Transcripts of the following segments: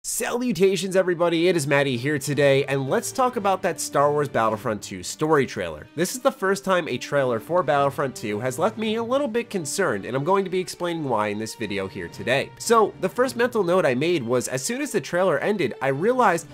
Salutations everybody, it is Maddie here today, and let's talk about that Star Wars Battlefront 2 story trailer. This is the first time a trailer for Battlefront 2 has left me a little bit concerned, and I'm going to be explaining why in this video here today. So, the first mental note I made was as soon as the trailer ended, I realized,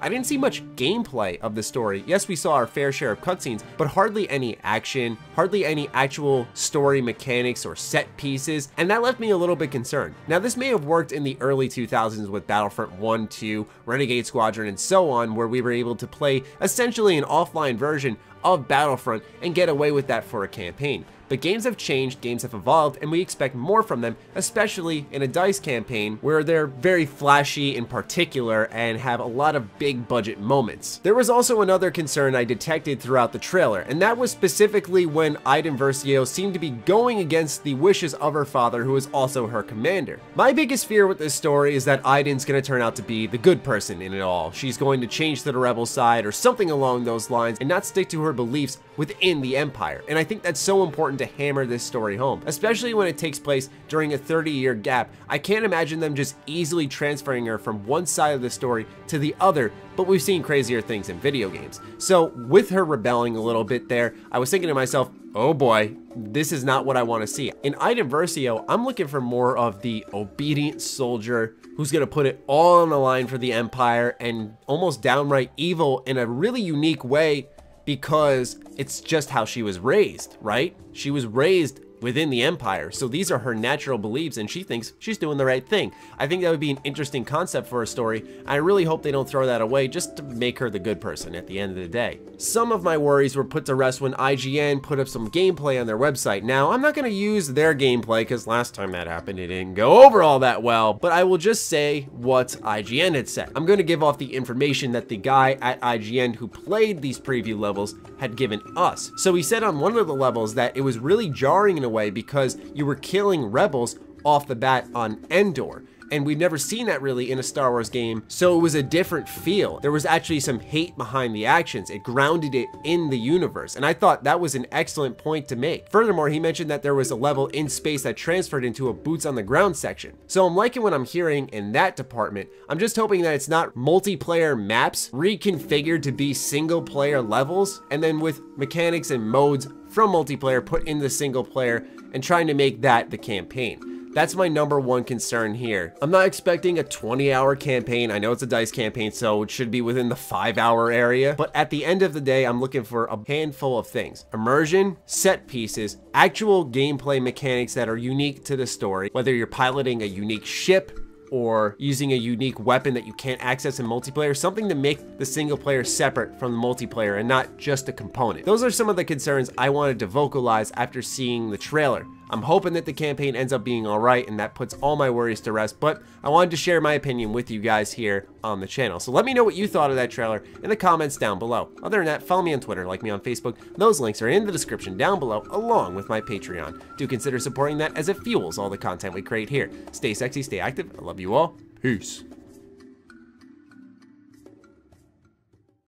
I didn't see much gameplay of the story. Yes, we saw our fair share of cutscenes, but hardly any action, hardly any actual story mechanics or set pieces, and that left me a little bit concerned. Now, this may have worked in the early 2000s with Battlefront 1, 2, Renegade Squadron, and so on, where we were able to play essentially an offline version of Battlefront and get away with that for a campaign. But games have changed, games have evolved, and we expect more from them, especially in a DICE campaign where they're very flashy in particular and have a lot of big budget moments. There was also another concern I detected throughout the trailer, and that was specifically when Iden Versio seemed to be going against the wishes of her father, who is also her commander. My biggest fear with this story is that Iden's gonna turn out to be the good person in it all. She's going to change to the rebel side or something along those lines and not stick to her beliefs within the Empire. And I think that's so important to hammer this story home, especially when it takes place during a 30-year gap. I can't imagine them just easily transferring her from one side of the story to the other, but we've seen crazier things in video games. So with her rebelling a little bit there, I was thinking to myself, oh boy, this is not what I want to see. In Iden Versio, I'm looking for more of the obedient soldier who's gonna put it all on the line for the Empire and almost downright evil in a really unique way, because it's just how she was raised, right? She was raised within the Empire, so these are her natural beliefs and she thinks she's doing the right thing. I think that would be an interesting concept for a story. I really hope they don't throw that away just to make her the good person at the end of the day. Some of my worries were put to rest when IGN put up some gameplay on their website. Now, I'm not going to use their gameplay because last time that happened it didn't go over all that well, but I will just say what IGN had said. I'm going to give off the information that the guy at IGN who played these preview levels had given us. So he said on one of the levels that it was really jarring in a way because you were killing rebels off the bat on Endor. And we've never seen that really in a Star Wars game, so it was a different feel. There was actually some hate behind the actions. It grounded it in the universe, and I thought that was an excellent point to make. Furthermore, he mentioned that there was a level in space that transferred into a boots on the ground section. So I'm liking what I'm hearing in that department. I'm just hoping that it's not multiplayer maps reconfigured to be single player levels, and then with mechanics and modes from multiplayer put in the single player and trying to make that the campaign. That's my number one concern here. I'm not expecting a 20-hour campaign. I know it's a DICE campaign, so it should be within the 5-hour area. But at the end of the day, I'm looking for a handful of things. Immersion, set pieces, actual gameplay mechanics that are unique to the story, whether you're piloting a unique ship or using a unique weapon that you can't access in multiplayer, something to make the single player separate from the multiplayer and not just a component. Those are some of the concerns I wanted to vocalize after seeing the trailer. I'm hoping that the campaign ends up being alright and that puts all my worries to rest, but I wanted to share my opinion with you guys here on the channel. So let me know what you thought of that trailer in the comments down below. Other than that, follow me on Twitter, like me on Facebook. Those links are in the description down below, along with my Patreon. Do consider supporting that as it fuels all the content we create here. Stay sexy, stay active. I love you all. Peace.